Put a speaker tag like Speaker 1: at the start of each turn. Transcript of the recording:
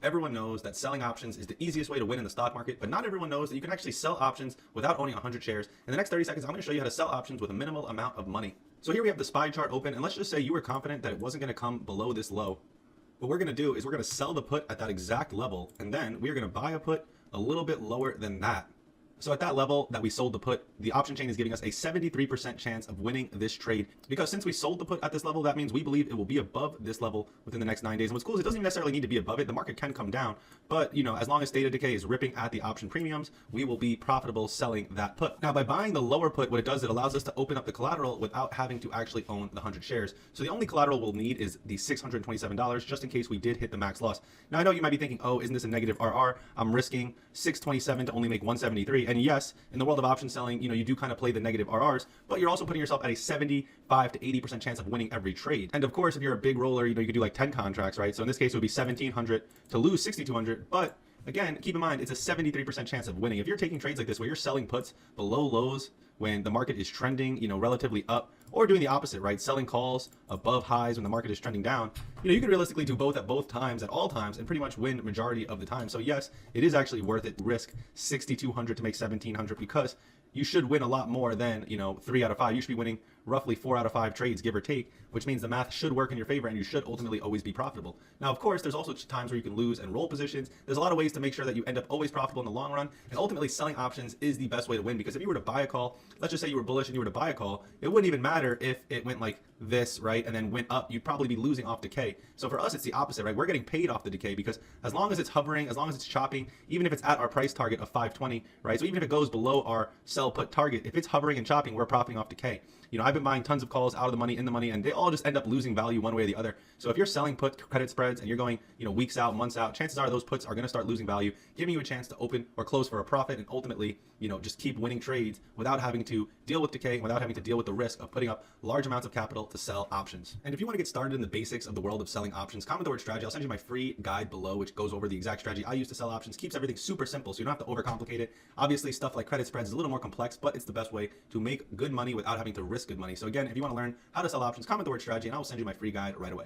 Speaker 1: Everyone knows that selling options is the easiest way to win in the stock market, but not everyone knows that you can actually sell options without owning 100 shares. In the next 30 seconds, I'm going to show you how to sell options with a minimal amount of money. So here we have the SPY chart open, and let's just say you were confident that it wasn't going to come below this low. What we're going to do is we're going to sell the put at that exact level, and then we're going to buy a put a little bit lower than that. So at that level that we sold the put, the option chain is giving us a 73% chance of winning this trade. Because since we sold the put at this level, that means we believe it will be above this level within the next 9 days. And what's cool is it doesn't even necessarily need to be above it. The market can come down, but as long as theta decay is ripping at the option premiums, we will be profitable selling that put. Now, by buying the lower put, what it does, it allows us to open up the collateral without having to actually own the 100 shares. So the only collateral we'll need is the $627 just in case we did hit the max loss. Now, I know you might be thinking, oh, isn't this a negative RR? I'm risking 627 to only make 173. And yes, in the world of option selling, you do kind of play the negative RRs, but you're also putting yourself at a 75 to 80% chance of winning every trade. And of course, if you're a big roller, you could do like 10 contracts, right? So in this case, it would be 1,700 to lose 6,200. But again, keep in mind, it's a 73% chance of winning. If you're taking trades like this, where you're selling puts below lows when the market is trending, relatively up, or doing the opposite, right? Selling calls above highs when the market is trending down, you can realistically do both at both times, at all times, and pretty much win majority of the time. So yes, it is actually worth it to risk 6,200 to make 1,700 because you should win a lot more than 3 out of 5. You should be winning roughly 4 out of 5 trades, give or take, which means the math should work in your favor and you should ultimately always be profitable. Now, of course, there's also times where you can lose and roll positions. There's a lot of ways to make sure that you end up always profitable in the long run, and ultimately selling options is the best way to win, because if you were to buy a call, let's just say you were bullish and you were to buy a call, it wouldn't even matter if it went like this, right, and then went up. You'd probably be losing off decay. So for us, it's the opposite, right? We're getting paid off the decay, because as long as it's hovering, as long as it's chopping, even if it's at our price target of 520, right? So even if it goes below our sell put target, if it's hovering and chopping, we're profiting off decay. I've been buying tons of calls out of the money, in the money, and they all just end up losing value one way or the other. So if you're selling put credit spreads and you're going, weeks out, months out, chances are those puts are going to start losing value, giving you a chance to open or close for a profit, and ultimately, just keep winning trades without having to deal with decay, without having to deal with the risk of putting up large amounts of capital to sell options. And if you want to get started in the basics of the world of selling options, comment the word strategy. I'll send you my free guide below, which goes over the exact strategy I use to sell options, keeps everything super simple, so you don't have to overcomplicate it. Obviously, stuff like credit spreads is a little more complex, but it's the best way to make good money without having to risk good money. So again, if you want to learn how to sell options, comment the word strategy, and I will send you my free guide right away.